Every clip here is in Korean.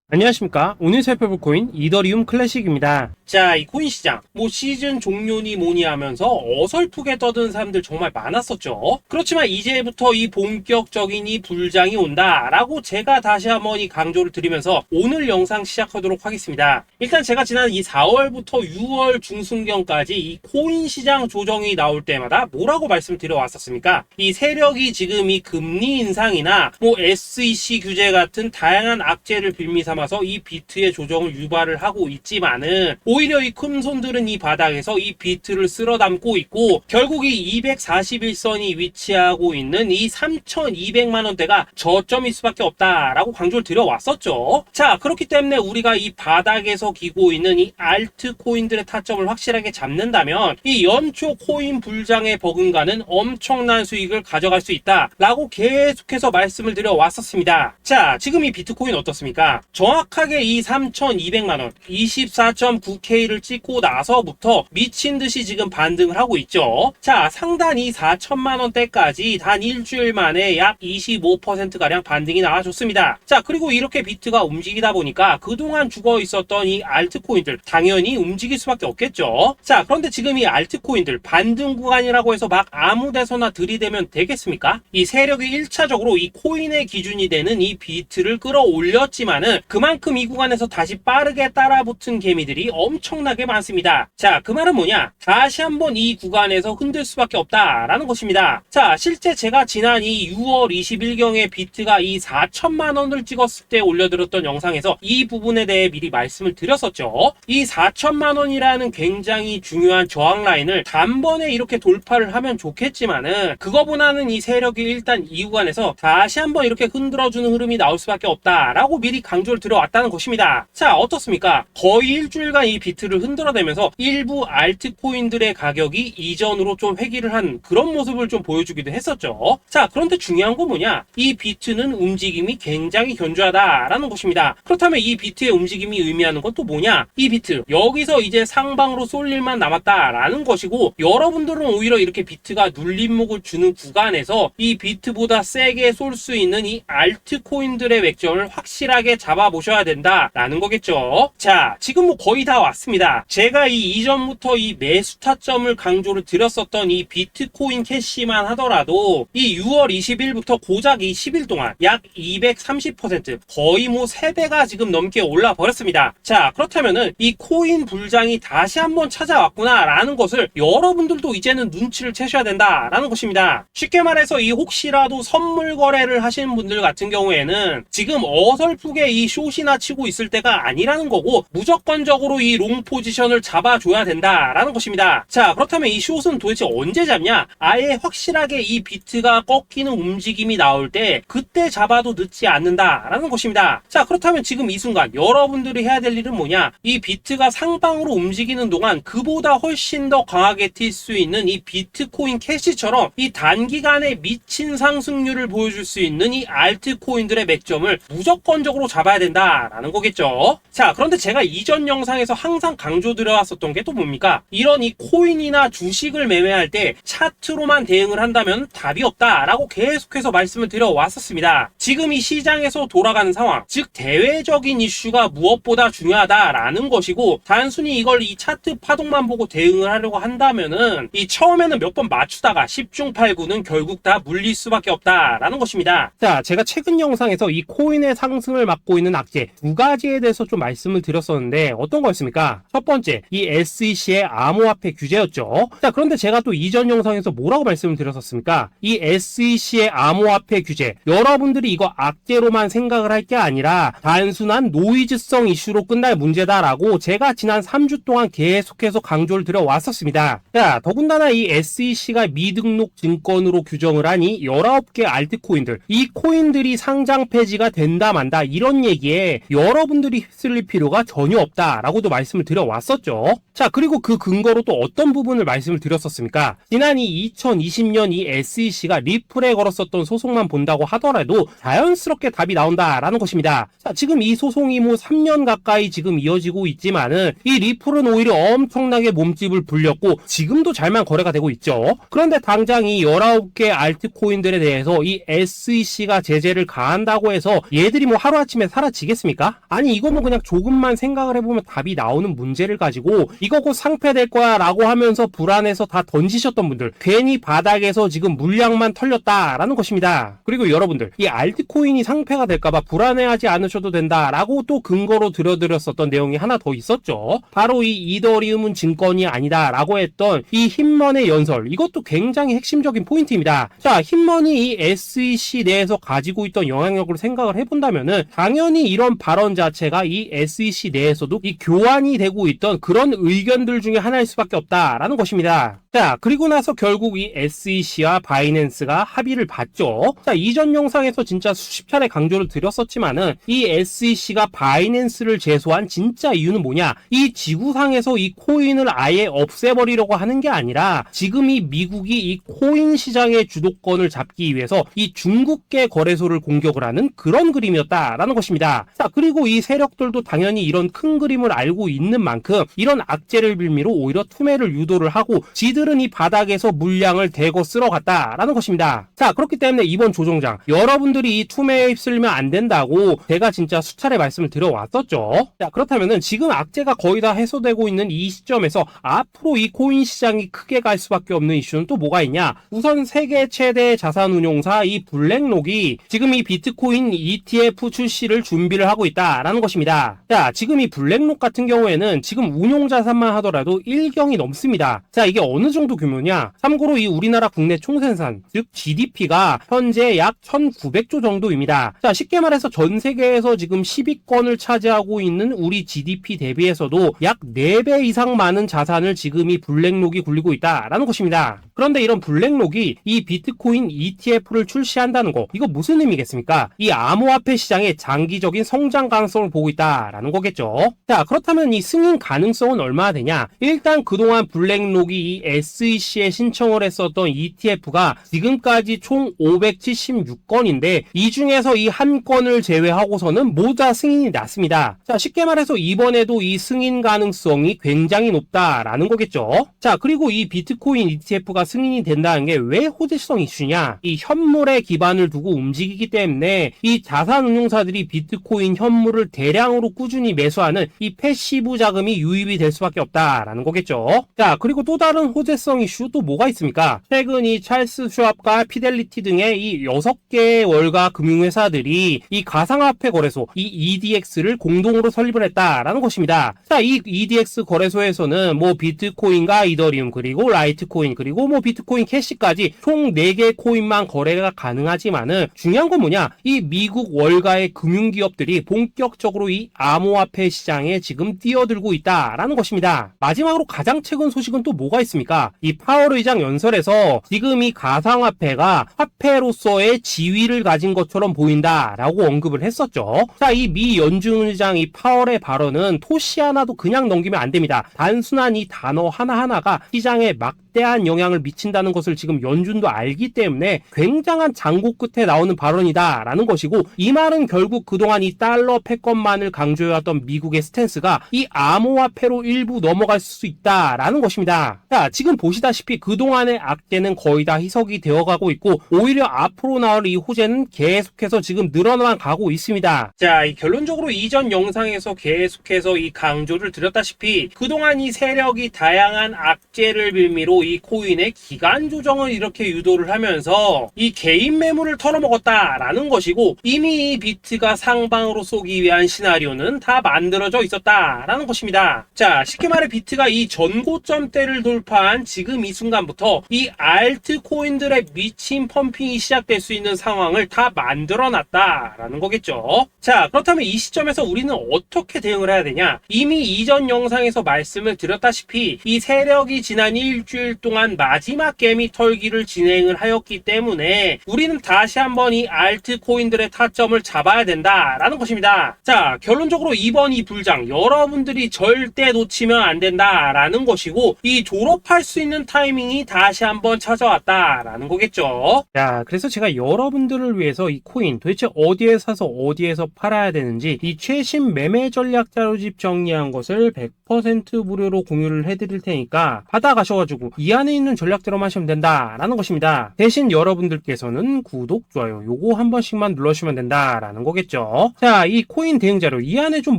안녕하십니까. 오늘 살펴볼 코인 이더리움 클래식입니다. 자, 이 코인 시장 시즌 종료니 뭐니 하면서 어설프게 떠드는 사람들 정말 많았었죠. 그렇지만 이제부터 이 본격적인 이 불장이 온다라고 제가 다시 한번 이 강조를 드리면서 오늘 영상 시작하도록 하겠습니다. 일단 제가 지난 이 4월부터 6월 중순경까지 이 코인 시장 조정이 나올 때마다 뭐라고 말씀드려 왔었습니까? 이 세력이 지금 이 금리 인상이나 SEC 규제 같은 다양한 악재를 빌미 삼아서 이 비트의 조정을 유발을 하고 있지만은 오히려 이 큰손들은 이 바닥에서 이 비트를 쓸어 담고 있고 결국 이 241선이 위치하고 있는 이 3,200만원대가 저점일 수밖에 없다라고 강조를 드려왔었죠. 자, 그렇기 때문에 우리가 이 바닥에서 기고 있는 이 알트코인들의 타점을 확실하게 잡는다면 이 연초 코인 불장에 버금가는 엄청난 수익을 가져갈 수 있다라고 계속해서 말씀을 드려왔었습니다. 자, 지금 이 비트코인 어떻습니까? 정확하게 이 3,200만원 24.9K를 찍고 나서부터 미친듯이 지금 반등을 하고 있죠. 자, 상단이 4천만원대까지 단 일주일 만에 약 25%가량 반등이 나와줬습니다. 자, 그리고 이렇게 비트가 움직이다 보니까 그동안 죽어 있었던 이 알트코인들 당연히 움직일 수밖에 없겠죠. 자, 그런데 지금 이 알트코인들 반등 구간이라고 해서 막 아무 데서나 들이대면 되겠습니까? 이 세력이 1차적으로 이 코인의 기준이 되는 이 비트를 끌어올렸지만은 그만큼 이 구간에서 다시 빠르게 따라붙은 개미들이 엄청나게 많습니다. 자, 그 말은 뭐냐? 다시 한번 이 구간에서 흔들 수밖에 없다라는 것입니다. 자, 실제 제가 지난 이 6월 20일경에 비트가 이 4천만원을 찍었을 때 올려드렸던 영상에서 이 부분에 대해 미리 말씀을 드렸었죠. 이 4천만원이라는 굉장히 중요한 저항 라인을 단번에 이렇게 돌파를 하면 좋겠지만은 그거보다는 이 세력이 일단 이 구간에서 다시 한번 이렇게 흔들어주는 흐름이 나올 수밖에 없다라고 미리 강조를 들어왔다는 것입니다. 자, 어떻습니까? 거의 일주일간 이 비트를 흔들어내면서 일부 알트코인들의 가격이 이전으로 좀 회귀를 한 그런 모습을 좀 보여주기도 했었죠. 자, 그런데 중요한 건 뭐냐? 이 비트는 움직임이 굉장히 견조하다라는 것입니다. 그렇다면 이 비트의 움직임이 의미하는 건 또 뭐냐? 이 비트 여기서 이제 상방으로 쏠 일만 남았다라는 것이고 여러분들은 오히려 이렇게 비트가 눌림목을 주는 구간에서 이 비트보다 세게 쏠 수 있는 이 알트코인들의 맥점을 확실하게 잡아보셔야 된다라는 거겠죠. 자, 지금 거의 다 왔습니다. 제가 이 이전부터 이 매수 타점을 강조를 드렸었던 이 비트코인 캐시만 하더라도 이 6월 20일부터 고작 이 10일 동안 약 230% 거의 3배가 지금 넘게 올라 버렸습니다. 자, 그렇다면은 이 코인 불장이 다시 한번 찾아왔구나 라는 것을 여러분들도 이제는 눈치를 채셔야 된다라는 것입니다. 쉽게 말해서 이 혹시라도 선물 거래를 하시는 분들 같은 경우에는 지금 어설프게 이 숏이나 치고 있을 때가 아니라는 거고 무조건적으로 이 롱 포지션을 잡아줘야 된다라는 것입니다. 자, 그렇다면 이 숏은 도대체 언제 잡냐? 아예 확실하게 이 비트가 꺾이는 움직임이 나올 때 그때 잡아도 늦지 않는다라는 것입니다. 자, 그렇다면 지금 이 순간 여러분들이 해야 될 일은 뭐냐? 이 비트가 상방으로 움직이는 동안 그보다 훨씬 더 강하게 튈 수 있는 이 비트코인 캐시처럼 이 단기간에 미친 상승률을 보여줄 수 있는 이 알트코인들의 맥점을 무조건적으로 잡아야 된다라는 거겠죠. 자, 그런데 제가 이전 영상에서 항상 강조드려왔었던 게 또 뭡니까? 이런 이 코인이나 주식을 매매할 때 차트로만 대응을 한다면 답이 없다라고 계속해서 말씀을 드려왔었습니다. 지금 이 시장에서 돌아가는 상황, 즉 대외적인 이슈가 무엇보다 중요하다라는 것이고 단순히 이걸 이 차트 파동만 보고 대응을 하려고 한다면은 이 처음에는 몇 번 맞추다가 10중 8구는 결국 다 물릴 수밖에 없다라는 것입니다. 자, 제가 최근 영상에서 이 코인의 상승을 막고 있는 악재 두 가지에 대해서 좀 말씀을 드렸었는데 어떤 거였습니까? 첫 번째, 이 SEC의 암호화폐 규제였죠. 자, 그런데 제가 또 이전 영상에서 뭐라고 말씀을 드렸었습니까? 이 SEC의 암호화폐 규제, 여러분들이 이거 악재로만 생각을 할 게 아니라 단순한 노이즈성 이슈로 끝날 문제다라고 제가 지난 3주 동안 계속해서 강조를 드려왔었습니다. 자, 더군다나 이 SEC가 미등록 증권으로 규정을 하니 19개 알트코인들, 이 코인들이 상장 폐지가 된다 만다 이런 얘기에 여러분들이 휩쓸릴 필요가 전혀 없다라고도 말씀을 드려왔었죠. 자, 그리고 그 근거로 또 어떤 부분을 말씀을 드렸었습니까? 지난 이 2020년 이 SEC가 리플에 걸었었던 소송만 본다고 하더라도 자연스럽게 답이 나온다라는 것입니다. 자, 지금 이 소송이 3년 가까이 지금 이어지고 있지만은 이 리플은 오히려 엄청나게 몸집을 불렸고 지금도 잘만 거래가 되고 있죠. 그런데 당장 이 19개 알트코인들에 대해서 이 SEC가 제재를 가한다고 해서 얘들이 하루아침에 사라질 믿어지겠습니까? 아니 이거 뭐 그냥 조금만 생각을 해보면 답이 나오는 문제를 가지고 이거 곧 상폐될 거야 라고 하면서 불안해서 다 던지셨던 분들, 괜히 바닥에서 지금 물량만 털렸다라는 것입니다. 그리고 여러분들, 이 알트코인이 상폐가 될까봐 불안해하지 않으셔도 된다라고 또 근거로 들어드렸었던 내용이 하나 더 있었죠. 바로 이 이더리움은 증권이 아니다라고 했던 이 흰머니 연설, 이것도 굉장히 핵심적인 포인트입니다. 자, 흰머니 이 SEC 내에서 가지고 있던 영향력을 생각을 해본다면은 당연히 이런 발언 자체가 이 SEC 내에서도 이 교환이 되고 있던 그런 의견들 중에 하나일 수밖에 없다라는 것입니다. 자, 그리고 나서 결국 이 SEC와 바이낸스가 합의를 봤죠. 자, 이전 영상에서 진짜 수십 차례 강조를 드렸었지만은 이 SEC가 바이낸스를 제소한 진짜 이유는 뭐냐? 이 지구상에서 이 코인을 아예 없애버리려고 하는 게 아니라 지금 이 미국이 이 코인 시장의 주도권을 잡기 위해서 이 중국계 거래소를 공격을 하는 그런 그림이었다라는 것입니다. 자, 그리고 이 세력들도 당연히 이런 큰 그림을 알고 있는 만큼 이런 악재를 빌미로 오히려 투매를 유도를 하고 지들은 이 바닥에서 물량을 대거 쓸어갔다라는 것입니다. 자, 그렇기 때문에 이번 조정장 여러분들이 이 투매에 휩쓸리면 안 된다고 제가 진짜 수차례 말씀을 드려왔었죠. 자, 그렇다면은 지금 악재가 거의 다 해소되고 있는 이 시점에서 앞으로 이 코인 시장이 크게 갈 수밖에 없는 이슈는 또 뭐가 있냐? 우선 세계 최대 자산운용사 이 블랙록이 지금 이 비트코인 ETF 출시를 준비를 하고 있다라는 것입니다. 자, 지금 이 블랙록 같은 경우에는 지금 운용 자산만 하더라도 1경이 넘습니다. 자, 이게 어느 정도 규모냐? 참고로 이 우리나라 국내 총생산, 즉 GDP가 현재 약 1900조 정도입니다. 자, 쉽게 말해서 전 세계에서 지금 10위권을 차지하고 있는 우리 GDP 대비해서도 약 4배 이상 많은 자산을 지금 이 블랙록이 굴리고 있다라는 것입니다. 그런데 이런 블랙록이 이 비트코인 ETF를 출시한다는 거, 이거 무슨 의미겠습니까? 이 암호화폐 시장의 장기적인 성장 가능성을 보고 있다라는 거겠죠. 자, 그렇다면 이 승인 가능성은 얼마나 되냐? 일단 그동안 블랙록이 이 SEC에 신청을 했었던 ETF가 지금까지 총 576건인데 이 중에서 이 한 건을 제외하고서는 모두 다 승인이 났습니다. 자, 쉽게 말해서 이번에도 이 승인 가능성이 굉장히 높다라는 거겠죠. 자, 그리고 이 비트코인 ETF가 승인이 된다는 게 왜 호재성 이슈냐? 이 현물에 기반을 두고 움직이기 때문에 이 자산운용사들이 비트코인 현물을 대량으로 꾸준히 매수하는 이 패시브 자금이 유입이 될 수밖에 없다라는 거겠죠. 자, 그리고 또 다른 호재성 이슈 또 뭐가 있습니까? 최근 이 찰스 슈왑과 피델리티 등의 이 6개의 월가 금융회사들이 이 가상화폐 거래소 이 EDX를 공동으로 설립을 했다라는 것입니다. 자, 이 EDX 거래소에서는 뭐 비트코인과 이더리움, 그리고 라이트코인, 그리고 뭐 비트코인 캐시까지 총 4개의 코인만 거래가 가능하지만은 중요한 건 뭐냐? 이 미국 월가의 금융기업들이 본격적으로 이 암호화폐 시장에 지금 뛰어들고 있다라는 것입니다. 마지막으로 가장 최근 소식은 또 뭐가 있습니까? 이 파월 의장 연설에서 지금 이 가상화폐가 화폐로서의 지위를 가진 것처럼 보인다라고 언급을 했었죠. 자, 이 미 연준 의장 이 파월의 발언은 토시 하나도 그냥 넘기면 안 됩니다. 단순한 이 단어 하나하나가 시장에 막대한 영향을 미친다는 것을 지금 연준도 알기 때문에 굉장한 장고 끝에 나오는 발언이다라는 것이고, 이 말은 결국 그동안 이 달러 패권만을 강조해왔던 미국의 스탠스가 이 암호화폐로 일부 넘어갈 수 있다라는 것입니다. 자, 지금 보시다시피 그동안의 악재는 거의 다 희석이 되어가고 있고 오히려 앞으로 나올 이 호재는 계속해서 지금 늘어나만 가고 있습니다. 자, 결론적으로 이전 영상에서 계속해서 이 강조를 드렸다시피 그동안 이 세력이 다양한 악재를 빌미로 이 코인의 기간 조정을 이렇게 유도를 하면서 이 개인 매물을 털어먹었다라는 것이고, 이미 이 비트가 상방으로 쏘기 위한 시나리오는 다 만들어져 있었다라는 것입니다. 자, 쉽게 말해 비트가 이 전고점대를 돌파한 지금 이 순간부터 이 알트코인들의 미친 펌핑이 시작될 수 있는 상황을 다 만들어 놨다라는 거겠죠. 자, 그렇다면 이 시점에서 우리는 어떻게 대응을 해야 되냐? 이미 이전 영상에서 말씀을 드렸다시피 이 세력이 지난 일주일 동안 마지막 개미 털기를 진행을 하였기 때문에 우리는 다시 한번 이 알트코인들의 타점을 잡아야 된다라는 것입니다. 자, 결론적으로 이번 이 불장 여러분들이 절대 놓치면 안 된다라는 것이고, 이 졸업할 수 있는 타이밍이 다시 한번 찾아왔다라는 거겠죠. 자, 그래서 제가 여러분들을 위해서 이 코인 도대체 어디에 사서 어디에서 팔아야 되는지 이 최신 매매 전략 자료집 정리한 것을 100% 무료로 공유를 해드릴 테니까 받아가셔가지고 이 안에 있는 전략대로만 하시면 된다라는 것입니다. 대신 여러분들께서는 구독, 좋아요 요거 한 번씩만 눌러주시면 된다라는 거겠죠. 자, 이 코인 대응 자료 이 안에 좀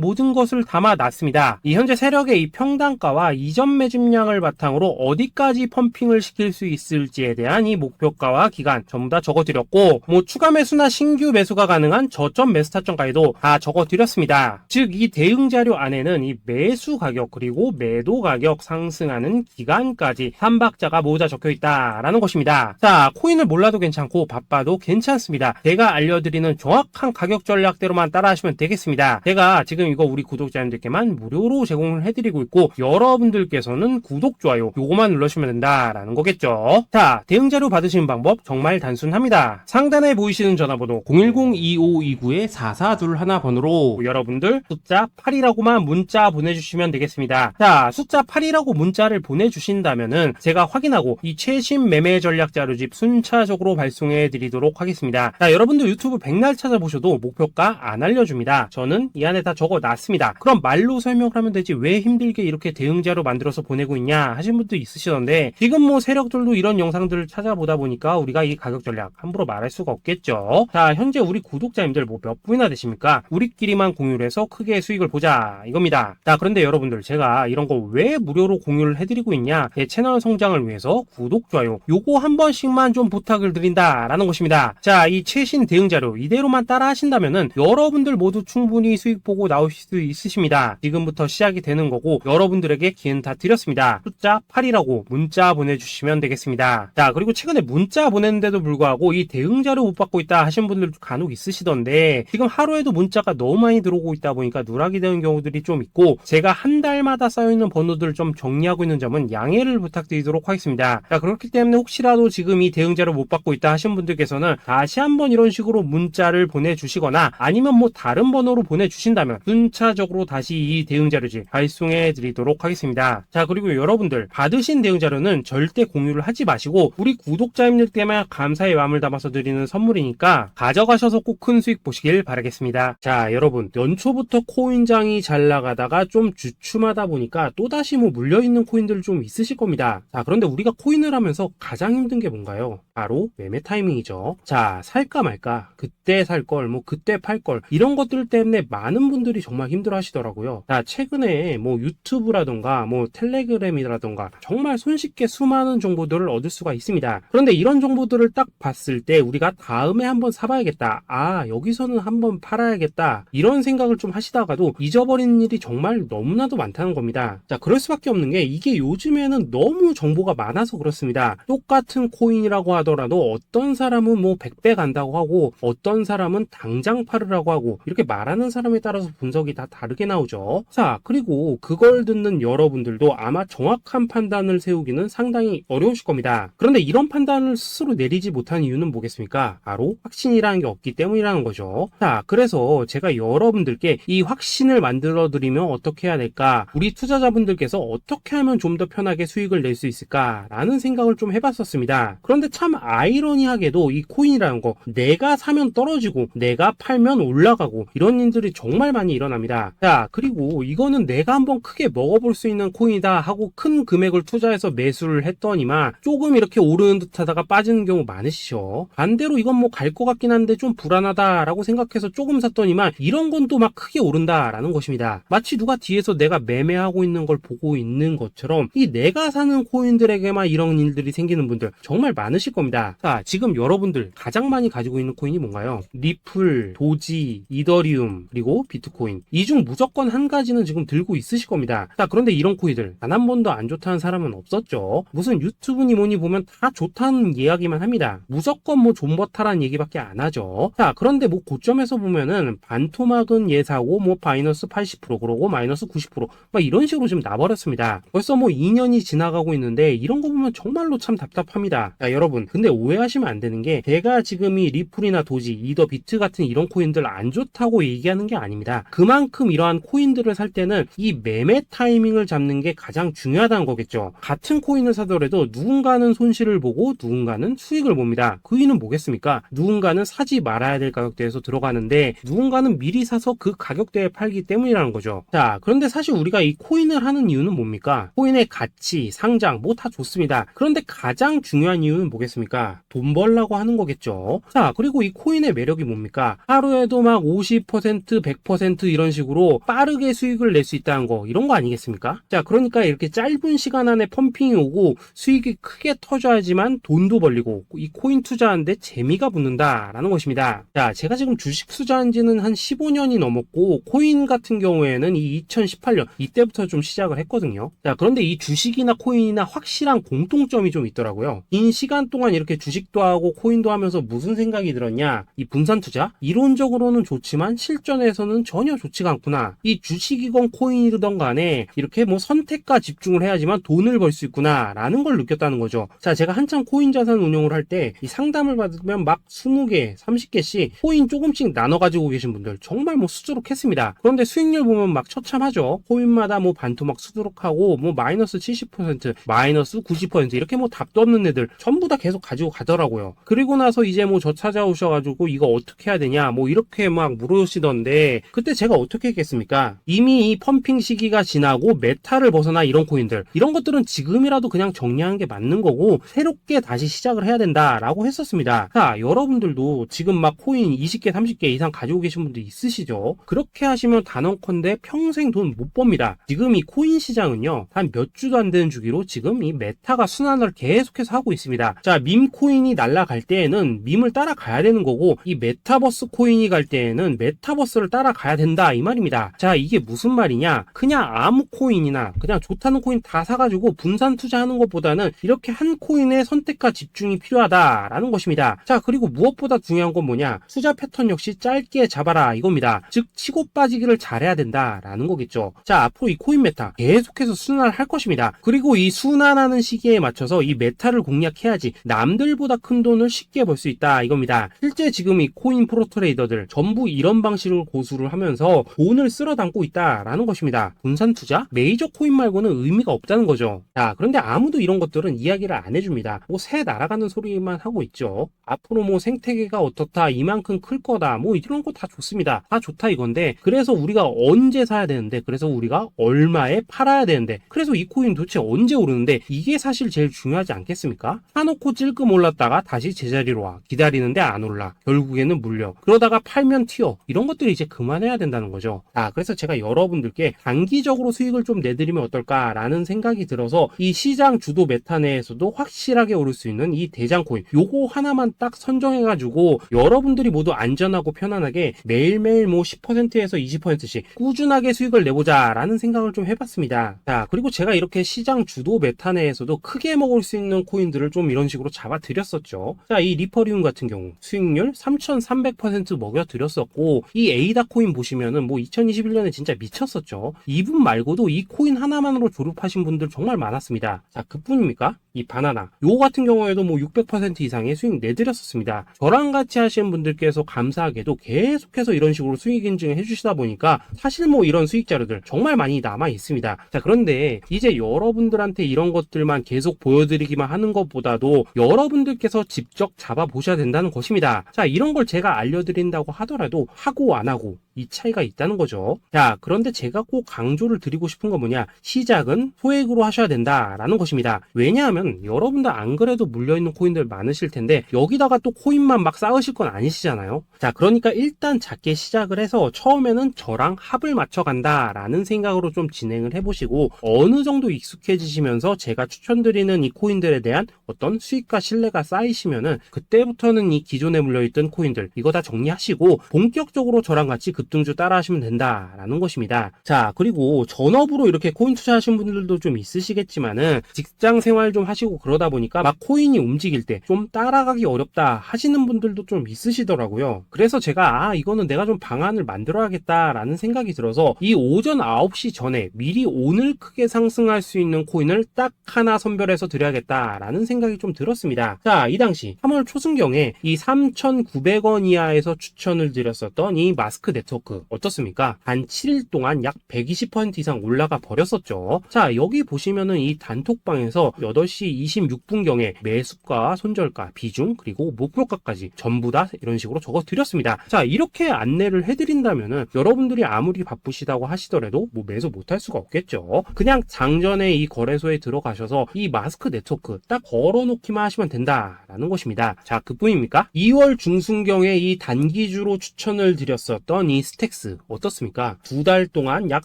모든 것을 담아놨습니다. 이 현재 세력의 이 평단가와 이전 매집량을 바탕으로 어디까지 펌핑을 시킬 수 있을지에 대한 이 목표가와 기간 전부 다 적어드렸고, 뭐 추가 매수나 신규 매수가 가능한 저점 매수 타점까지도 다 적어드렸습니다. 즉 이 대응 자료 안에는 이 매수 가격 그리고 매도 가격 상승하는 기간까지 3박자가 모두 다 적혀있다라는 것입니다. 자, 코인을 몰라도 괜찮고 바빠도 괜찮습니다. 제가 알려드리는 정확한 가격 전략대로만 따라하시면 되겠습니다. 제가 지금 이거 우리 구독자님들께만 무료로 제공을 해드리고 있고, 여러분들께서는 구독, 좋아요 요거만 눌러주시면 된다라는 거겠죠. 자, 대응 자료 받으시는 방법 정말 단순합니다. 상단에 보이시는 전화번호 010-2529-4421 번호로 여러분들 숫자 8이라고만 문자 보내주시면 되겠습니다. 자, 숫자 8이라고 문자를 보내주신다면은 제가 확인하고 이 최신 매매 전략 자료집 순차적으로 발송해 드리도록 하겠습니다. 자, 여러분들 유튜브 백날 찾아보셔도 목표가 안 알려줍니다. 저는 이 안에 다 적어놨습니다. 그럼 말로 설명을 하면 되지 왜 힘들게 이렇게 대응 자료 만들어서 보내고 있냐 하신 분도 있으시던데, 지금 뭐 세력들도 이런 영상들을 찾아보다 보니까 우리가 이 가격 전략 함부로 말할 수가 없겠죠. 자, 현재 우리 구독자님들 뭐 몇 분이나 되십니까? 우리끼리만 공유를 해서 크게 수익을 보자 이겁니다. 자, 그런데 여러분들 제가 이런 거 왜 무료로 공유를 해드리고 있냐? 제 채널 성장을 위해서 구독, 좋아요 요거 한 번씩만 좀 부탁을 드린다라는 것입니다. 자, 이 최신 대응 자료 이대로만 따라 하신다면은 여러분들 모두 충분히 수익 보고 나오실 수 있으십니다. 지금부터 시작이 되는 거고 여러분들에게 기회는 다 드렸습니다. 숫자 8이라고 문자 보내주시면 되겠습니다. 자, 그리고 최근에 문자 보냈는데도 불구하고 이 대응 자료 못 받고 있다 하신 분들도 간혹 있으시던데, 지금 하루에도 문자가 너무 많이 들어오고 있다 보니까 누락이 되는 경우들이 좀 있고, 제가 한 달마다 쌓여있는 번호들을 좀 정리하고 있는 점은 양해를 부탁드리도록 하겠습니다. 자, 그렇기 때문에 혹시라도 지금 이 대응 자료 못 받고 있다 하신 분들께서는 다시 한번 이런 식으로 문자를 보내주시거나 아니면 뭐 다른 번호로 보내주신다면 순차적으로 다시 이 대응 자료집 발송해 드리도록 하겠습니다. 자, 그리고 여러분들 받으신 대응 자료는 절대 공유를 하지 마시고 우리 구독자님들 때문에 감사의 마음을 담아서 드리는 선물이니까 가져가셔서 꼭 큰 수익 보시길 바라겠습니다. 자, 여러분 연초부터 코인장이 잘 나가다가 좀 주춤하다 보니까 또다시 뭐 물려있는 코인들 좀 있으실 겁니다. 자, 그런데 우리가 코인을 하면서 가장 힘든 게 뭔가요? 바로 매매 타이밍이죠. 자, 살까 말까, 그때 살 걸, 뭐 그때 팔 걸, 이런 것들 때문에 많은 분들이 정말 힘들어 하시더라고요. 자, 최근에 뭐 유튜브라던가 뭐 텔레그램이라던가 정말 손쉽게 수많은 정보들을 얻을 수가 있습니다. 그런데 이런 정보들을 딱 봤을 때 우리가 다음에 한번 사봐야겠다, 아 여기서는 한번 팔아야겠다, 이런 생각을 좀 하시다가도 잊어버리는 일이 정말 너무나도 많다는 겁니다. 자, 그럴 수밖에 없는 게 이게 요즘에는 너무 정보가 많아서 그렇습니다. 똑같은 코인이라고 하더라도 어떤 사람은 뭐 100배 간다고 하고 어떤 사람은 당장 팔으라고 하고, 이렇게 말하는 사람에 따라서 분석이 다 다르게 나오죠. 자, 그리고 그걸 듣는 여러분들도 아마 정확한 판단을 세우기는 상당히 어려우실 겁니다. 그런데 이런 판단을 스스로 내리지 못한 이유는 뭐겠습니까? 바로 확신이라는 게 없기 때문이라는 거죠. 자, 그래서 제가 여러분들께 이 확신을 만들어 드리면 어떻게 해야 될까, 우리 투자자분들께서 어떻게 하면 좀 더 편하게 수익을 낼 수 있을까 라는 생각을 좀 해봤었습니다. 그런데 참 아이러니하게도 이 코인이라는 거 내가 사면 떨어지고 내가 팔면 올라가고 이런 일들이 정말 많이 일어납니다. 자, 그리고 이거는 내가 한번 크게 먹어볼 수 있는 코인이다 하고 큰 금액을 투자해서 매수를 했더니만 조금 이렇게 오르는 듯 하다가 빠지는 경우 많으시죠. 반대로 이건 뭐 갈 것 같긴 한데 좀 불안하다 라고 생각해서 조금 샀더니만 이런 건 또 막 크게 오른다 라는 것입니다. 마치 누가 뒤에서 내가 매매하고 있는 걸 보고 있는 것처럼 이 내가 사는 코인들에게만 이런 일들이 생기는 분들 정말 많으실 겁니다. 자, 지금 여러분들 가장 많이 가지고 있는 코인이 뭔가요? 리플, 도지, 이더리움, 그리고 비트코인. 이 중 무조건 한 가지는 지금 들고 있으실 겁니다. 자, 그런데 이런 코인들 단 한 번도 안 좋다는 사람은 없었죠. 무슨 유튜브니 뭐니 보면 다 좋다는 이야기만 합니다. 무조건 뭐 존버타라는 얘기밖에 안 하죠. 자, 그런데 뭐 고점에서 보면은 반토막은 예사고 뭐 마이너스 80% 그러고 마이너스 90% 막 이런 식으로 지금 나버렸습니다. 벌써 뭐 2년이 지나가고 있는데 이런 거 보면 정말로 참 답답합니다. 자, 여러분 근데 오해하시면 안 되는 게 제가 지금 이 리플이나 도지, 이더, 비트 같은 이런 코인들 안 좋다고 얘기하는 게 아닙니다. 그만큼 이러한 코인들을 살 때는 이 매매 타이밍을 잡는 게 가장 중요하다는 거겠죠. 같은 코인을 사더라도 누군가는 손실을 보고 누군가는 수익을 봅니다. 그 이유는 뭐겠습니까? 누군가는 사지 말아야 될 가격대에서 들어가는데 누군가는 미리 사서 그 가격대에 팔기 때문이라는 거죠. 자, 그런데 사실 우리가 이 코인을 하는 이유는 뭡니까? 코인의 가치, 상장, 시장 뭐 다 좋습니다. 그런데 가장 중요한 이유는 뭐겠습니까? 돈 벌라고 하는 거겠죠. 자, 그리고 이 코인의 매력이 뭡니까? 하루에도 막 50%, 100% 이런 식으로 빠르게 수익을 낼 수 있다는 거, 이런 거 아니겠습니까? 자, 그러니까 이렇게 짧은 시간 안에 펌핑이 오고 수익이 크게 터져야지만 돈도 벌리고 이 코인 투자하는데 재미가 붙는다라는 것입니다. 자, 제가 지금 주식 투자한 지는 한 15년이 넘었고 코인 같은 경우에는 이 2018년 이때부터 좀 시작을 했거든요. 자, 그런데 이 주식이나 코인이나 확실한 공통점이 좀 있더라고요. 긴 시간 동안 이렇게 주식도 하고 코인도 하면서 무슨 생각이 들었냐? 이 분산 투자? 이론적으로는 좋지만 실전에서는 전혀 좋지가 않구나. 이 주식이건 코인이든 간에 이렇게 뭐 선택과 집중을 해야지만 돈을 벌 수 있구나 라는 걸 느꼈다는 거죠. 자, 제가 한참 코인 자산 운용을 할 때 이 상담을 받으면 막 20개, 30개씩 코인 조금씩 나눠 가지고 계신 분들 정말 뭐 수두룩했습니다. 그런데 수익률 보면 막 처참하죠. 코인마다 뭐 반토막 수두룩하고 뭐 마이너스 70%, 마이너스 90% 이렇게 뭐 답도 없는 애들 전부 다 계속 가지고 가더라고요. 그리고 나서 이제 뭐 저 찾아오셔가지고 이거 어떻게 해야 되냐 뭐 이렇게 막 물으시던데 그때 제가 어떻게 했겠습니까? 이미 이 펌핑 시기가 지나고 메타를 벗어나 이런 코인들 이런 것들은 지금이라도 그냥 정리하는 게 맞는 거고 새롭게 다시 시작을 해야 된다라고 했었습니다. 자, 여러분들도 지금 막 코인 20개, 30개 이상 가지고 계신 분들 있으시죠? 그렇게 하시면 단언컨대 평생 돈 못 법니다. 지금 이 코인 시장은요 한 몇 주도 안 되는 주기로 지금 이 메타가 순환을 계속해서 하고 있습니다. 자, 밈 코인이 날아갈 때에는 밈을 따라가야 되는 거고 이 메타버스 코인이 갈 때에는 메타버스를 따라가야 된다 이 말입니다. 자, 이게 무슨 말이냐? 그냥 아무 코인이나 그냥 좋다는 코인 다 사가지고 분산 투자하는 것보다는 이렇게 한 코인에 선택과 집중이 필요하다라는 것입니다. 자, 그리고 무엇보다 중요한 건 뭐냐? 투자 패턴 역시 짧게 잡아라 이겁니다. 즉 치고 빠지기를 잘해야 된다라는 거겠죠. 자, 앞으로 이 코인 메타 계속해서 순환을 할 것입니다. 그리고 이 순환하는 시기에 맞춰서 이 메타를 공략해야지 남들보다 큰 돈을 쉽게 벌 수 있다 이겁니다. 실제 지금 이 코인 프로 트레이더들 전부 이런 방식으로 고수를 하면서 돈을 쓸어 담고 있다라는 것입니다. 분산 투자? 메이저 코인 말고는 의미가 없다는 거죠. 자, 그런데 아무도 이런 것들은 이야기를 안 해줍니다. 뭐 새 날아가는 소리만 하고 있죠. 앞으로 뭐 생태계가 어떻다, 이만큼 클 거다, 뭐 이런 거 다 좋습니다. 다 좋다 이건데 그래서 우리가 언제 사야 되는데 그래서 우리가 얼마에 팔아야 되는데 그래서 이 코인 도대체 언제 오르는데 이게 사실 제일 중요하지 않겠습니까? 사놓고 찔끔 올랐다가 다시 제자리로 와. 기다리는데 안 올라. 결국에는 물려. 그러다가 팔면 튀어. 이런 것들이 이제 그만해야 된다는 거죠. 아, 그래서 제가 여러분들께 단기적으로 수익을 좀 내드리면 어떨까라는 생각이 들어서 이 시장 주도 메타 내에서도 확실하게 오를 수 있는 이 대장 코인 요거 하나만 딱 선정해가지고 여러분들이 모두 안전하고 편안하게 매일매일 뭐 10%에서 20%씩 꾸준하게 수익을 내보자 라는 생각을 좀 해봤습니다. 자, 그리고 제가 이렇게 시장 주도 메타 내에서도 크게 먹을 수 있는 코인들을 좀 이런 식으로 잡아드렸었죠. 자, 이 리퍼리움 같은 경우 수익률 3,300% 먹여드렸었고 이 에이다 코인 보시면은 뭐 2021년에 진짜 미쳤었죠. 이분 말고도 이 코인 하나만으로 졸업하신 분들 정말 많았습니다. 자, 그뿐입니까? 이 바나나 요거 같은 경우에도 뭐 600% 이상의 수익 내드렸었습니다. 저랑 같이 하시는 분들께서 감사하게도 계속해서 이런 식으로 수익 인증을 해주시다 보니까 사실 뭐 이런 수익 자료들 정말 많이 남아 있습니다. 자, 그런데 이제 여러분들한테 이런 것들만 계속 보여드리기만 하는 것보다도 여러분들께서 직접 잡아보셔야 된다는 것입니다. 자, 이런 걸 제가 알려드린다고 하더라도 하고 안 하고 이 차이가 있다는 거죠. 자, 그런데 제가 꼭 강조를 드리고 싶은 건 뭐냐? 시작은 소액으로 하셔야 된다라는 것입니다. 왜냐하면 여러분들 안 그래도 물려있는 코인들 많으실 텐데 여기다가 또 코인만 막 쌓으실 건 아니시잖아요. 자, 그러니까 일단 작게 시작을 해서 처음에는 저랑 합을 맞춰간다라는 생각으로 좀 진행을 해보시고 어느 정도 익숙해지시면서 제가 추천드리는 이 코인들에 대한 어떤 수익과 신뢰가 쌓이시면은 그때부터는 이 기존에 물려있던 코인들 이거 다 정리하시고 본격적으로 저랑 같이 급등주 따라 하시면 된다라는 것입니다. 자, 그리고 전업으로 이렇게 코인 투자하신 분들도 좀 있으시겠지만은 직장 생활 좀 하시고 그러다 보니까 막 코인이 움직일 때 좀 따라가기 어렵다 하시는 분들도 좀 있으시더라고요. 그래서 제가 이거는 내가 좀 방안을 만들어야겠다라는 생각이 들어서 이 오전 9시 전에 미리 오늘 크게 상승할 수 있는 코인을 딱 하나 선별해서 드려야겠다라는 생각이 좀 들었습니다. 자, 이 당시 3월 초순경에 이 3,900원 이하에서 추천을 드렸었던 이 마스크 네트워크 어떻습니까? 단 7일 동안 약 120% 이상 올라가 버렸었죠. 자, 여기 보시면은 이 단톡방에서 8시 8시 26분경에 매수가, 손절가, 비중, 그리고 목표가까지 전부 다 이런 식으로 적어 드렸습니다. 자, 이렇게 안내를 해드린다면은 여러분들이 아무리 바쁘시다고 하시더라도 뭐 매수 못할 수가 없겠죠. 그냥 장전에 이 거래소에 들어가셔서 이 마스크 네트워크 딱 걸어놓기만 하시면 된다라는 것입니다. 자, 그뿐입니까? 2월 중순경에 이 단기주로 추천을 드렸었던 이 스택스 어떻습니까? 2달 동안 약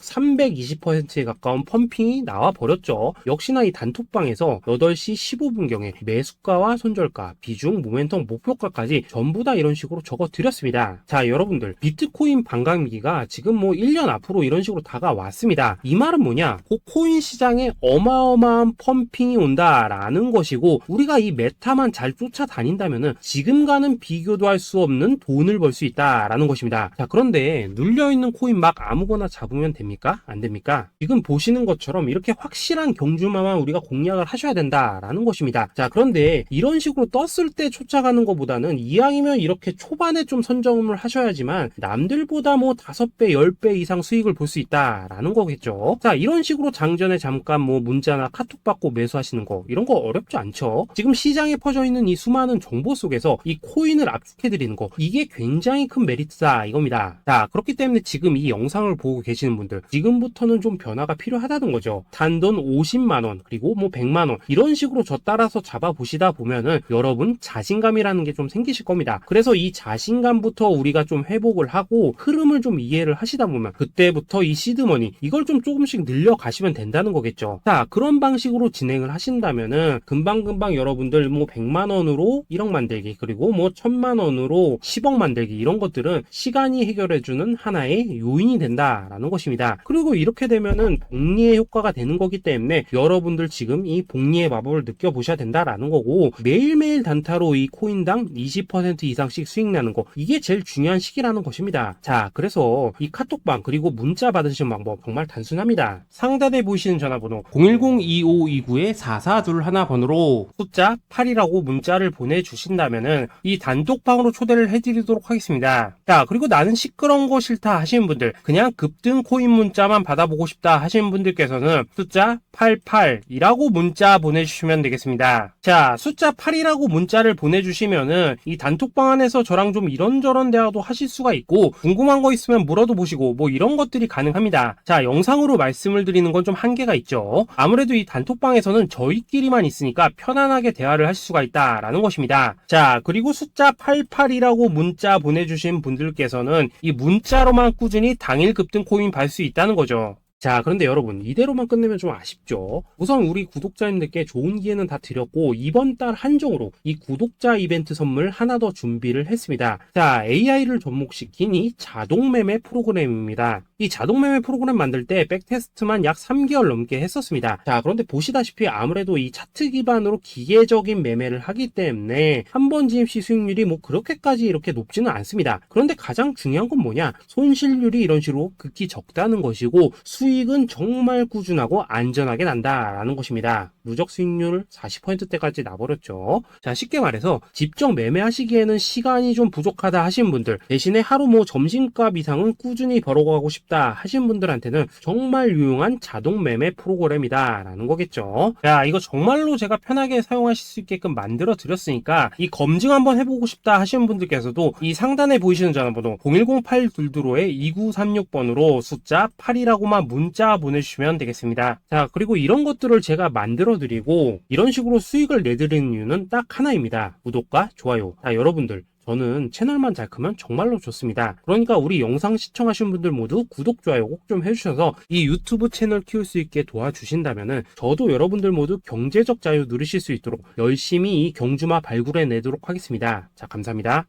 320%에 가까운 펌핑이 나와 버렸죠. 역시나 이 단톡방에서 8시 15분경에 매수가와 손절가, 비중, 모멘텀, 목표가까지 전부 다 이런 식으로 적어 드렸습니다. 자, 여러분들 비트코인 반감기가 지금 뭐 1년 앞으로 이런 식으로 다가왔습니다. 이 말은 뭐냐? 그 코인 시장에 어마어마한 펌핑이 온다라는 것이고, 우리가 이 메타만 잘 쫓아다닌다면은 지금과는 비교도 할 수 없는 돈을 벌 수 있다라는 것입니다. 자, 그런데 눌려있는 코인 막 아무거나 잡으면 됩니까? 안 됩니까? 지금 보시는 것처럼 이렇게 확실한 경주마만 우리가 공략을 하셔야 된다라는 것입니다. 자, 그런데 이런 식으로 떴을 때 쫓아가는 것보다는 이왕이면 이렇게 초반에 좀 선점을 하셔야지만 남들보다 뭐 5배, 10배 이상 수익을 볼 수 있다라는 거겠죠. 자, 이런 식으로 장전에 잠깐 뭐 문자나 카톡 받고 매수하시는 거, 이런 거 어렵지 않죠. 지금 시장에 퍼져 있는 이 수많은 정보 속에서 이 코인을 압축해드리는 거, 이게 굉장히 큰 메리트다 이겁니다. 자, 그렇기 때문에 지금 이 영상을 보고 계시는 분들, 지금부터는 좀 변화가 필요하다는 거죠. 단돈 50만원, 그리고 뭐 100만원, 이런 식으로 저 따라서 잡아보시다 보면은 여러분 자신감이라는 게 좀 생기실 겁니다. 그래서 이 자신감부터 우리가 좀 회복을 하고 흐름을 좀 이해를 하시다 보면 그때부터 이 시드머니, 이걸 좀 조금씩 늘려가시면 된다는 거겠죠. 자, 그런 방식으로 진행을 하신다면은 금방금방 여러분들 뭐 100만원으로 1억 만들기, 그리고 뭐 1000만원으로 10억 만들기, 이런 것들은 시간이 해결해주는 하나의 요인이 된다라는 것입니다. 그리고 이렇게 되면은 복리의 효과가 되는 거기 때문에 여러분들 지금 이 복리의 마법을 느껴보셔야 된다라는 거고, 매일매일 단타로 이 코인당 20% 이상씩 수익 나는 거, 이게 제일 중요한 시기라는 것입니다. 자, 그래서 이 카톡방 그리고 문자 받으시는 방법 정말 단순합니다. 상단에 보이시는 전화번호 010-2529-4421 번호로 숫자 8이라고 문자를 보내주신다면은 이 단톡방으로 초대를 해드리도록 하겠습니다. 자, 그리고 나는 시끄러운 거 싫다 하시는 분들, 그냥 급등 코인 문자만 받아보고 싶다 하시는 분들께서는 숫자 88이라고 문자 보내주시면 되겠습니다. 자, 숫자 8이라고 문자를 보내주시면은 이 단톡방 안에서 저랑 좀 이런저런 대화도 하실 수가 있고, 궁금한 거 있으면 물어도 보시고 뭐 이런 것들이 가능합니다. 자, 영상으로 말씀을 드리는 건 좀 한계가 있죠. 아무래도 이 단톡방에서는 저희끼리만 있으니까 편안하게 대화를 할 수가 있다라는 것입니다. 자, 그리고 숫자 88이라고 문자 보내주신 분들께서는 이 문자로만 꾸준히 당일 급등 코인 받을 수 있다는 거죠. 자, 그런데 여러분, 이대로만 끝내면 좀 아쉽죠. 우선 우리 구독자님들께 좋은 기회는 다 드렸고, 이번 달 한정으로 이 구독자 이벤트 선물 하나 더 준비를 했습니다. 자, AI를 접목시킨 이 자동매매 프로그램입니다. 이 자동매매 프로그램 만들 때 백테스트만 약 3개월 넘게 했었습니다. 자, 그런데 보시다시피 아무래도 이 차트 기반으로 기계적인 매매를 하기 때문에 한 번 진입 시 수익률이 뭐 그렇게까지 이렇게 높지는 않습니다. 그런데 가장 중요한 건 뭐냐? 손실률이 이런 식으로 극히 적다는 것이고, 수익은 정말 꾸준하고 안전하게 난다라는 것입니다. 누적 수익률 40%대까지 나버렸죠. 자, 쉽게 말해서 직접 매매하시기에는 시간이 좀 부족하다 하시는 분들, 대신에 하루 뭐 점심값 이상은 꾸준히 벌어가고 싶다 하시는 분들한테는 정말 유용한 자동 매매 프로그램이다 라는 거겠죠. 자, 이거 정말로 제가 편하게 사용하실 수 있게끔 만들어 드렸으니까 이 검증 한번 해보고 싶다 하시는 분들께서도 이 상단에 보이시는 전화번호 010-822-2936번으로 숫자 8이라고만 문자 보내주시면 되겠습니다. 자, 그리고 이런 것들을 제가 만들어 드리고 이런 식으로 수익을 내드리는 이유는 딱 하나입니다. 구독과 좋아요. 자, 여러분들, 저는 채널만 잘 크면 정말로 좋습니다. 그러니까 우리 영상 시청하신 분들 모두 구독, 좋아요 꼭 좀 해주셔서 이 유튜브 채널 키울 수 있게 도와주신다면은 저도 여러분들 모두 경제적 자유 누리실 수 있도록 열심히 이 경주마 발굴해 내도록 하겠습니다. 자, 감사합니다.